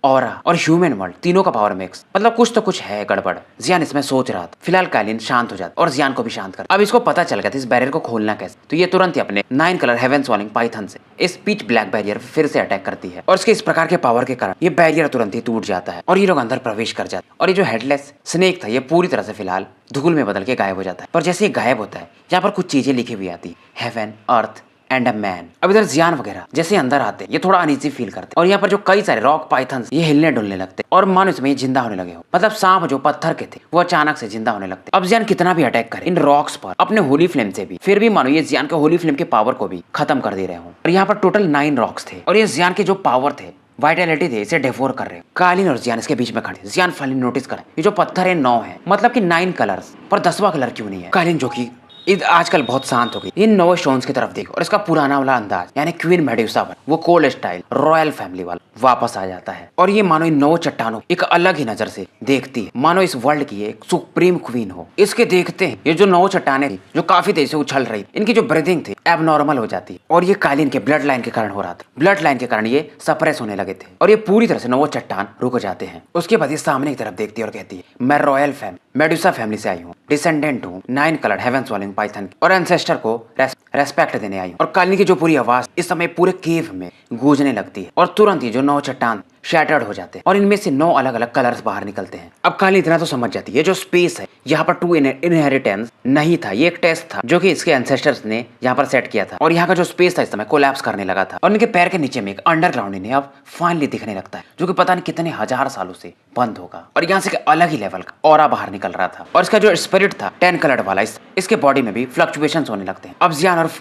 ऑरा और ह्यूमन वर्ल्ड तीनों का पावर मिक्स, मतलब कुछ तो कुछ है गड़बड़। जियान इसमें सोच रहा था। फिलहाल कालिन शांत हो जाता और जियान को भी शांत कर। अब इसको पता चल गया था इस बैरियर को खोलना कैसे, तो ये तुरंत ही अपने 9 कलर हेवन सॉलिंग पाइथन से इस पिच ब्लैक बैरियर फिर से अटैक करती है। और इसके इस प्रकार के पावर के कारण ये बैरियर तुरंत ही टूट जाता है और ये लोग अंदर प्रवेश कर जाते हैं। और ये जो हेडलेस स्नेक था ये पूरी तरह से फिलहाल धूल में बदल के गायब हो जाता है। पर जैसे ये गायब होता है यहाँ पर कुछ चीजें लिखी हुई आती है, heaven, earth and a man. अब इधर जियान वगैरह जैसे अंदर आते हैं ये थोड़ा अनईजी फील करते हैं। और यहाँ पर जो कई सारे रॉक पाइथन्स ये हिलने डुलने लगते और मानो इसमें ये जिंदा होने लगे हो, मतलब सांप जो पत्थर के थे वो अचानक से जिंदा होने लगते। अब जियान कितना भी अटैक करे इन रॉक्स पर अपने होली फ्लेम से भी, फिर भी मानो ये जियान के होली फ्लेम के पावर को भी खत्म कर दे रहे हो। और यहाँ पर टोटल 9 रॉक्स थे और ये जियान के जो पावर थे वाइटलिटी थे इसे डेवोर कर रहे हो। कालिन और जियान इसके बीच में खड़े। जियान फाइनली नोटिस कर ये जो पत्थर है 9 है, मतलब कि 9 कलर्स, पर 10वां कलर क्यों नहीं है? कालिन जो की आजकल बहुत शांत हो गई इन 9 स्टोन्स की तरफ देखो और इसका पुराना वाला अंदाज यानी क्वीन मेडुसा वो कोल्ड स्टाइल रॉयल फैमिली वाला वापस आ जाता है। और ये मानो इन 9 चट्टानों एक अलग ही नजर से देखती है, मानो इस वर्ल्ड की एक सुप्रीम क्वीन हो। इसके देखते हैं ये जो 9 चट्टाने थी जो काफी तेज से उछल रही, इनकी जो ब्रीदिंग थी एबनॉर्मल हो जाती। और ये कालिन के ब्लड लाइन के कारण हो रहा था। ब्लड लाइन के कारण ये सप्रेस होने लगे थे और ये पूरी तरह से 9 चट्टान रुक जाते हैं। उसके बाद ये सामने की तरफ देखती है और कहती है मैं रॉयल फैमिली मेडुसा फैमिली से आई हूँ, डिसेंडेंट हूँ 9 कलर हेवन सॉलिंग पाइथन और एंसेस्टर को रेस्पेक्ट देने आई हूँ। और कालिन की जो पूरी आवाज इस समय पूरे केव में गूंजने लगती है और तुरंत ही जो 9 चट्टान शैटर्ड हो जाते हैं और इनमें से 9 अलग अलग कलर्स बाहर निकलते हैं। अब कालिन इतना तो समझ जाती है जो स्पेस है यहाँ पर 2 इनहेरिटेंस नहीं था, ये एक टेस्ट था जो कि इसके एंसेस्टर्स ने यहाँ पर सेट किया था। और यहाँ का जो स्पेस था इस समय कोलैप्स करने लगा था और इनके पैर के नीचे में एक अंडरग्राउंड इन्हें अब फाइनली दिखने लगता है, जो कि पता नहीं कितने हजार सालों से बंद होगा। और यहाँ से अलग ही लेवल का ऑरा बाहर निकल रहा था और इसका जो स्पिरिट था 10 कलर्ड वाला इसके बॉडी में भी फ्लक्चुएशंस होने लगते हैं। अब जियान और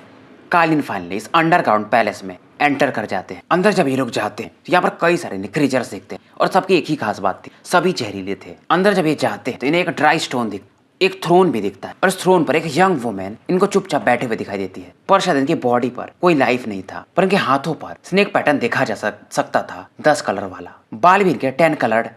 कालिन फाइनली इस अंडरग्राउंड पैलेस में एंटर कर जाते हैं। अंदर जब ये लोग जाते हैं तो यहाँ पर कई सारे क्रीचर्स दिखते हैं और सबकी एक ही खास बात थी, सभी जहरीले थे। अंदर जब ये जाते हैं तो इन्हें एक ड्राई स्टोन एक थ्रोन भी दिखता है और इस थ्रोन पर एक यंग वुमेन इनको चुपचाप बैठे हुए दिखाई देती है। पर शायद इनकी बॉडी पर कोई लाइफ नहीं था, पर इनके हाथों पर स्नेक पैटर्न देखा जा सकता था 10 कलर वाला। बाल भी इनके 10 कलर्ड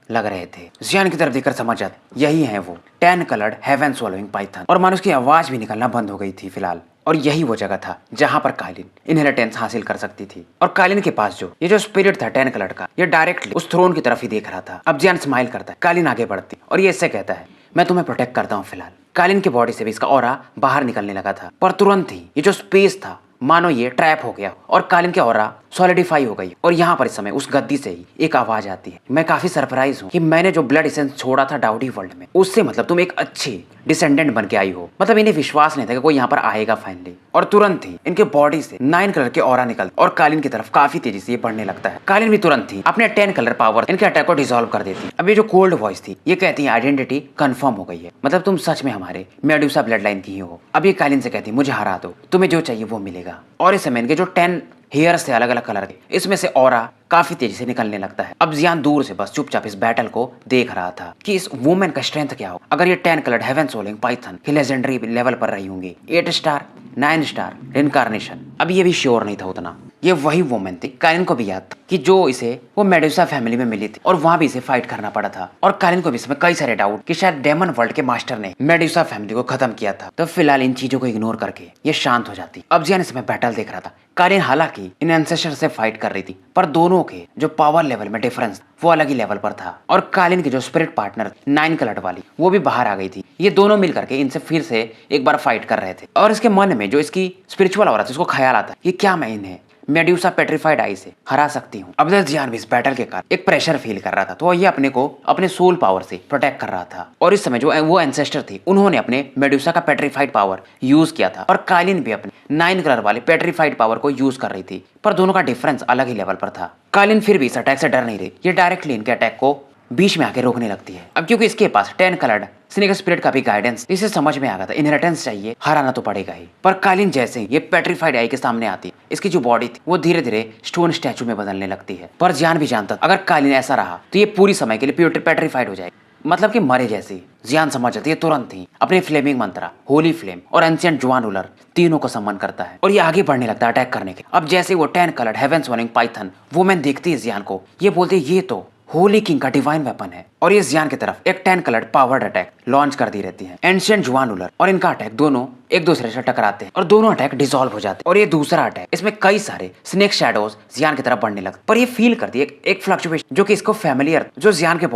लग रहे थे। जियान की तरफ देखकर समझ जाते यही है वो 10 कलर्ड हेवन स्वॉलोइंग पाइथन। और मानो उसकी आवाज भी निकलना बंद हो गई थी फिलहाल। और यही वो जगह था जहां पर कालिन इनहेरिटेंस हासिल कर सकती थी। और कालिन के पास ये जो स्पिरिट था 10 कलर का ये डायरेक्टली उस थ्रोन की तरफ ही देख रहा था। अब जियान स्माइल करता है, कालिन आगे बढ़ती और ये इससे कहता है मैं तुम्हें प्रोटेक्ट करता हूँ फिलहाल। कालिन की बॉडी से भी इसका ऑरा बाहर निकलने लगा था, पर तुरंत ही ये जो स्पेस था मानो ये ट्रैप हो गया और कालिन की ऑरा सॉलिडिफाई हो गई। और यहाँ पर इस समय उस गद्दी से ही एक आवाज आती है, मैं काफी सरप्राइज हूँ कि मैंने जो ब्लड एसेंस छोड़ा था डाउडी वर्ल्ड में, उससे मतलब तुम एक अच्छी डिसेंडेंट बन के आई हो। मतलब इन्हें विश्वास नहीं था कि कोई यहाँ पर आएगा फाइनली। और तुरंत ही इनके बॉडी से 9 कलर के ऑरा निकलता और कालिन की तरफ काफी तेजी से ये बढ़ने लगता है। कालिन भी तुरंत ही अपने 10 कलर पावर इनके अटैक को डिसॉल्व कर देती है। अब ये जो कोल्ड वॉइस थी ये कहती है आइडेंटिटी कंफर्म हो गई है, मतलब तुम सच में हमारे मेडुसा ब्लड लाइन की ही हो। अब ये कालिन से कहती है मुझे हरा दो, तुम्हें जो चाहिए वो मिलेगा। और इस समय इनके जो 10 हेयर्स थे अलग अलग कलर के, इसमें से ऑरा काफी तेजी से निकलने लगता है। अब जियान दूर से बस चुपचाप इस बैटल को देख रहा था कि इस वुमेन का स्ट्रेंथ क्या हो। अगर ये 10 कलर्ड हेवन सोलिंग पाइथन की लेजेंडरी लेवल पर रही होंगी, 8 स्टार 9 स्टार इनकारनेशन, अब ये भी श्योर नहीं था उतना। ये वही वुमेन थी, कालिन को भी याद था कि जो इसे वो मेडुसा फैमिली में मिली थी और वहां भी इसे फाइट करना पड़ा था। और कालिन को भी इसमें कई सारे डाउट कि शायद डेमन वर्ल्ड के मास्टर ने मेडुसा फैमिली को खत्म किया था। तो फिलहाल इन चीजों को इग्नोर करके ये शांत हो जाती। अब जियान इसमें बैटल देख रहा था। कालिन हालांकि इन एंसेस्टर से फाइट कर रही थी, पर दोनों के जो पावर लेवल में डिफरेंस वो अलग ही लेवल पर था। और कालिन की जो स्पिरिट पार्टनर 9 कलर वाली वो भी बाहर आ गई थी। ये दोनों मिल करके इनसे फिर से एक बार फाइट कर रहे थे। और इसके मन में जो इसकी स्पिरिचुअल औरत, उसको ख्याल आता कि क्या मैं इन्हें मेडुसा पेट्रिफाइड आई से हरा सकती हूँ। अब जियान भी इस बैटल के कारण एक प्रेशर फील कर रहा था, तो ये अपने को अपने सोल पावर से प्रोटेक्ट कर रहा था। और इस समय जो वो एंसेस्टर थे उन्होंने अपने मेडुसा का पेट्रिफाइड पावर यूज किया था और कालिन भी अपने 9 कलर वाले पेट्रिफाइड पावर को यूज कर रही थी, पर दोनों का डिफरेंस अलग ही लेवल पर था। कालिन फिर भी इस अटैक से डर नहीं रही, ये डायरेक्टली इनके अटैक को बीच में आके रोकने लगती है। अब क्योंकि इसके पास 10 कलर्ड स्नेक स्पिरिट का भी गाइडेंस, इसे समझ में आ गया था इनहेरिटेंस चाहिए, हराना तो पड़ेगा ही। पर कालिन जैसे ही ये पेट्रिफाइड आई के सामने आती है, इसकी जो बॉडी थी वो धीरे धीरे स्टोन स्टैचू में बदलने लगती है। पर जियान भी जानता था अगर कालिन ऐसा रहा तो ये पूरी समय के लिए पेट्रिफाइड हो जाएगी, मतलब कि मरे जैसे। जियान समझ जाती है, तुरंत ही अपने फ्लेमिंग मंत्रा, होली फ्लेम और एंशिएंट जुआन रूलर तीनों को सम्मन करता है और ये आगे बढ़ने लगता है अटैक करने के। अब जैसे वो 10 कलर्ड हेवन सोलिंग पाइथन वुमेन देखती है जियान को, ये बोलती है ये तो होली किंग का डिवाइन वेपन है। और ये जियान की तरफ एक 10 कलर्ड पावर्ड अटैक लॉन्च कर दी रहती है। एंशिएंट जुआन रूलर और इनका अटैक दोनों एक दूसरे से टकराते हैं और दोनों अटैक डिसॉल्व हो जाते हैं। और ये दूसरा अटैक, इसमें कई सारे स्नेक शैडोज जियान की तरफ बढ़ने लगते, पर ये फील करती है एक फ्लक्चुएशन जो कि इसको फैमिलियर, जो जियान के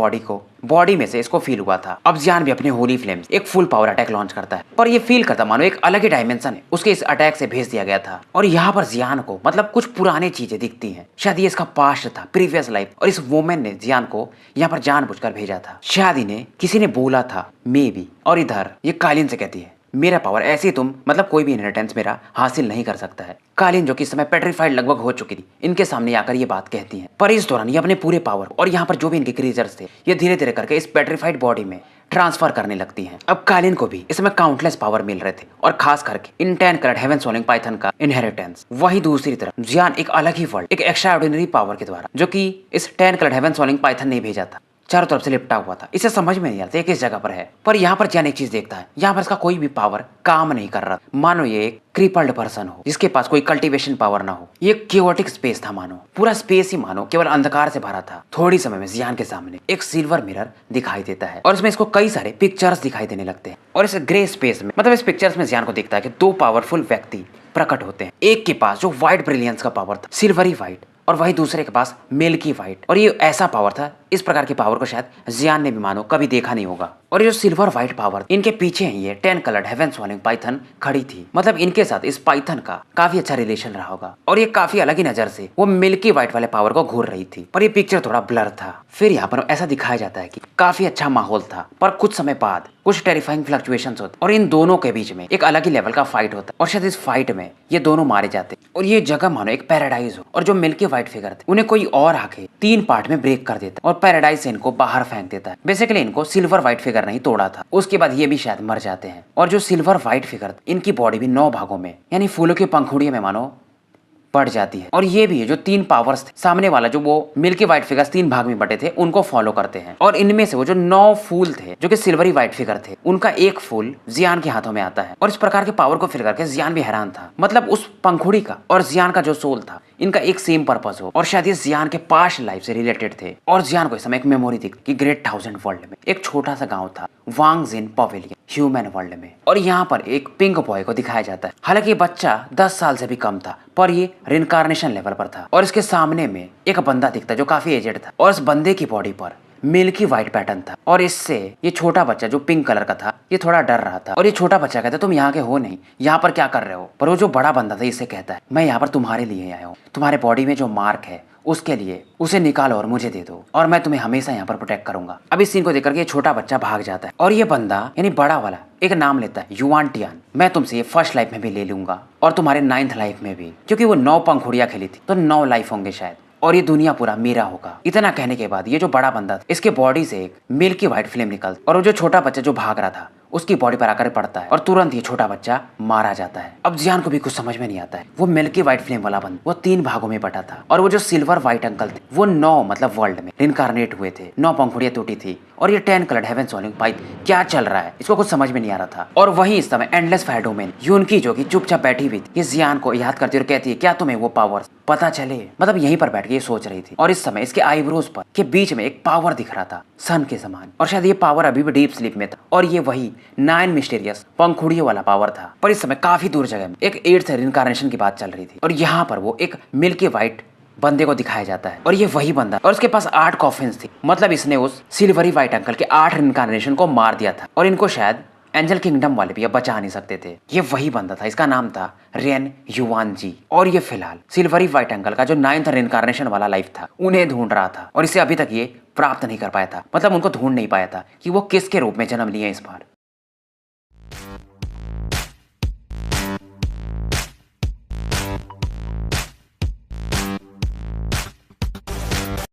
बॉडी में से इसको फील हुआ था। अब जियान भी अपने होली फ्लेम एक फुल पावर अटैक लॉन्च करता है, पर ये फील करता मानो एक अलग ही डायमेंशन है उसके इस अटैक से भेज दिया गया था। और यहाँ पर जियान को मतलब कुछ पुरानी चीजें दिखती हैं, शायद ये इसका पास्ट था, प्रीवियस लाइफ, और इस वुमेन ने जियान को यहाँ पर जानबूझकर भेजा था। शायद इन्हें किसी ने बोला था मे बी। और इधर ये कालिन से कहती है मेरा पावर ऐसे ही तुम मतलब कोई भी इनहेरिटेंस मेरा हासिल नहीं कर सकता है। कालिन जो कि इस समय पेट्रिफाइड लगभग हो चुकी थी, इनके सामने आकर ये बात कहती है। पर इस दौरान ये अपने पूरे पावर और यहाँ पर जो भी इनके क्रीचर्स थे ये धीरे धीरे करके इस पेट्रिफाइड बॉडी में ट्रांसफर करने लगती हैं। अब कालिन को भी इसमें काउंटलेस पावर मिल रहे थे और खास करके इन 10 कलर्ड हेवन सोलिंग पाइथन का इनहेरिटेंस। वही दूसरी तरफ जियान एक अलग ही वर्ल्ड, एक एक्स्ट्रा ऑर्डिनरी पावर के द्वारा, जो कि इस 10 कलर्ड हेवन सोलिंग पाइथन ने भेजा था, चारों तरफ से लिपटा हुआ था। इसे समझ में नहीं आता ये किस जगह पर है। पर यहाँ पर जियान एक चीज देखता है, यहाँ पर इसका कोई भी पावर काम नहीं कर रहा, मानो ये एक क्रिपल्ड पर्सन हो जिसके पास कोई कल्टीवेशन पावर ना हो। ये क्योटिक स्पेस था, मानो पूरा स्पेस ही मानो केवल अंधकार से भरा था। थोड़ी समय में जियान के सामने एक सिल्वर मिरर दिखाई देता है और इसमें इसको कई सारे पिक्चर्स दिखाई देने लगते हैं। और इस ग्रे स्पेस में मतलब इस पिक्चर्स में जियान को दिखता है कि 2 पावरफुल व्यक्ति प्रकट होते हैं। एक के पास जो व्हाइट ब्रिलियंस का पावर था, सिल्वरी व्हाइट, और वही दूसरे के पास मिल्की व्हाइट। और ये ऐसा पावर था, इस प्रकार के पावर को शायद जियान ने भी मानो कभी देखा नहीं होगा। और ये जो सिल्वर व्हाइट पावर, इनके पीछे ही ये 10 कलर्ड हेवन सोलिंग पाइथन खड़ी थी, मतलब इनके साथ इस पाइथन का काफी अच्छा रिलेशन रहा होगा। और ये काफी अलग ही नजर से वो मिल्की व्हाइट वाले पावर को घूर रही थी। पर ये पिक्चर थोड़ा ब्लर था। फिर यहाँ पर ऐसा दिखाया जाता है कि काफी अच्छा माहौल था, पर कुछ समय बाद कुछ टेरिफाइंग फ्लक्चुएशंस होते और इन दोनों के बीच में एक अलग ही लेवल का फाइट होता है। और शायद इस फाइट में ये दोनों मारे जाते और ये जगह मानो एक पैराडाइज हो। और जो मिल्की व्हाइट फिगर थे उन्हें कोई और आके 3 पार्ट में ब्रेक कर देता और पैराडाइज से इनको बाहर फेंक देता है। बेसिकली इनको सिल्वर व्हाइट फिगर नहीं तोड़ा था। उसके बाद ये भी शायद मर जाते हैं। और जो सिल्वर व्हाइट फिगर, इनकी बॉडी भी 9 भागों में यानी फूलों की पंखुड़ियों में मानो पड़ जाती है। और ये भी है जो 3 पावर्स थे, सामने वाला जो वो मिल्की व्हाइट फिगर्स 3 भाग में बटे थे उनको फॉलो करते हैं। और इनमें से वो जो 9 फूल थे जो कि सिल्वरी व्हाइट फिगर थे, उनका एक फूल जियान के हाथों में आता है। और इस प्रकार के पावर को फील करके जियान भी हैरान था, मतलब उस पंखुड़ी का और जियान का जो सोल था इनका एक सेम पर्पस हो। और शायद ये जियान के पास्ट लाइफ से रिलेटेड थे। और जियान को इस समय एक मेमोरी दिखती कि ग्रेट 1000 वर्ल्ड में एक छोटा सा गाँव था, वांग जिन पवेलियन ह्यूमन वर्ल्ड में। और यहाँ पर एक पिंक बॉय को दिखाया जाता है। हालांकि ये बच्चा 10 साल से भी कम था, पर ये रिनकारनेशन लेवल पर था। और इसके सामने में एक बंदा दिखता है जो काफी एजेड था। और इस बंदे की बॉडी पर मिल्की व्हाइट पैटर्न था और इससे ये छोटा बच्चा जो पिंक कलर का था ये थोड़ा डर रहा था। और ये छोटा बच्चा कहता है तुम यहाँ के हो नहीं, यहाँ पर क्या कर रहे हो। पर वो जो बड़ा बंदा था इससे कहता है मैं यहाँ पर तुम्हारे लिए आया हूँ, तुम्हारे बॉडी में जो मार्क है उसके लिए उसे निकालो और मुझे दे दो और मैं तुम्हें हमेशा यहाँ पर प्रोटेक्ट करूंगा। अब इस सीन को देख करके ये छोटा बच्चा भाग जाता है और ये बंदा यानी बड़ा वाला एक नाम लेता है युआन टियान। मैं तुमसे ये फर्स्ट लाइफ में भी ले लूंगा और तुम्हारे 9th लाइफ में भी, क्योंकि वो 9 पंखुड़ियां खेली थी तो 9 लाइफ होंगे शायद और ये दुनिया पूरा मेरा होगा। इतना कहने के बाद ये जो बड़ा बंदा था इसके बॉडी से एक मिल्की व्हाइट फ्लेम निकलती और वो जो छोटा बच्चा जो भाग रहा था उसकी बॉडी पर आकर पड़ता है और तुरंत ये छोटा बच्चा मारा जाता है। अब जियान को भी कुछ समझ में नहीं आता है। वो मिल्की व्हाइट फ्लेम वाला बंदा वो 3 भागों में बटा था और वो जो सिल्वर व्हाइट अंकल थे वो 9 मतलब वर्ल्ड में इनकारनेट हुए थे, 9 पंखुड़ियां टूटी थी और ये 10 कलर्ड हेवेंस वाले भाई क्या चल रहा है इसको कुछ समझ में नहीं आ रहा था। और वहीं इस समय एंडलेस फायर डोमेन यूनकी जो कि चुपचाप बैठी हुई थी ये जियान को याद करती और कहती है क्या तुम्हें वो पावर पता चले। मतलब यहीं पर बैठ के ये सोच रही थी और इस समय इसके आईब्रोज पर के बीच में एक पावर दिख रहा था सन के समान और शायद ये पावर अभी भी डीप स्लीप में था और ये वही 9 मिस्टीरियस पंखुड़ियों वाला पावर था। पर इस समय काफी दूर जगह में एक 8th रिइंकार्नेशन की बात चल रही थी और यहाँ पर वो एक मिल्की व्हाइट बंदे को दिखाया जाता है और ये वही बंदा और उसके पास 8 कॉफिन्स थी। मतलब इसने उस सिल्वरी व्हाइट अंकल के 8 रिइंकार्नेशन को मार दिया था और इनको शायद एंजल किंगडम वाले भी अब बचा नहीं सकते थे। ये वही बंदा था, इसका नाम था रेन युआन जी और ये फिलहाल सिल्वरी व्हाइट अंकल का जो 9th रिइंकार्नेशन वाला लाइफ था उन्हें ढूंढ रहा था और इसे अभी तक ये प्राप्त नहीं कर पाया था। मतलब उनको ढूंढ नहीं पाया था कि वो किसके रूप में जन्म लिए इस बार।